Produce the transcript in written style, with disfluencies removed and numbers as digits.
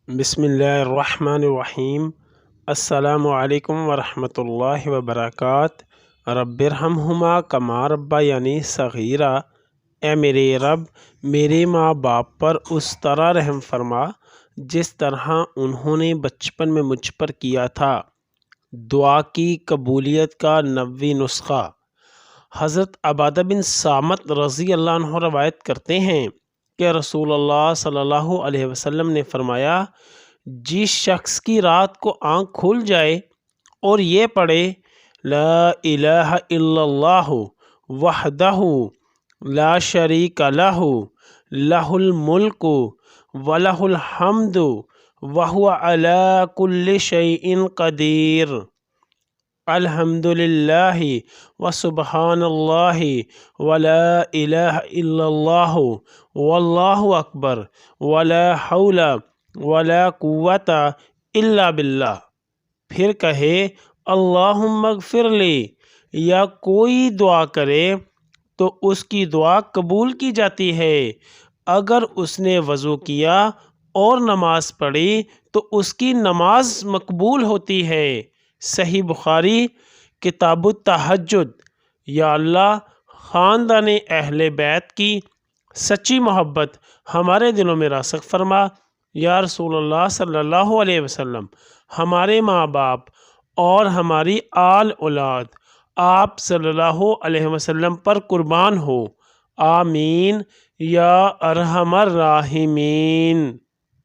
بسم اللہ الرحمن الرحیم۔ السلام علیکم ورحمۃ اللہ وبرکاتہ۔ رب ارحمہما کما ربیانی صغیرا۔ اے میرے رب، میرے ماں باپ پر اس طرح رحم فرما جس طرح انہوں نے بچپن میں مجھ پر کیا تھا۔ دعا کی قبولیت کا 90 نسخہ۔ حضرت عبادہ بن صامت رضی اللہ عنہ روایت کرتے ہیں کہ رسول اللہ صلی اللہ علیہ وسلم نے فرمایا، جس شخص کی رات کو آنکھ کھل جائے اور یہ پڑھے لا الہ الا اللہ وحدہ لا شریک لہ لہ الملک ولہ الحمد وہو علی کل شیء قدیر، الحمد للہ وسبحان اللہ ولا الہ الا اللہ واللہ اکبر ولا حول ولا قوت الا باللہ، پھر کہے اللہم اغفر لی، یا کوئی دعا کرے تو اس کی دعا قبول کی جاتی ہے۔ اگر اس نے وضو کیا اور نماز پڑھی تو اس کی نماز مقبول ہوتی ہے۔ صحیح بخاری کتاب التہجد۔ یا اللہ، خاندان اہل بیت کی سچی محبت ہمارے دلوں میں راسخ فرما۔ یا رسول اللہ صلی اللہ علیہ وسلم، ہمارے ماں باپ اور ہماری آل اولاد آپ صلی اللہ علیہ وسلم پر قربان ہو، آمین یا ارحم الراحمین۔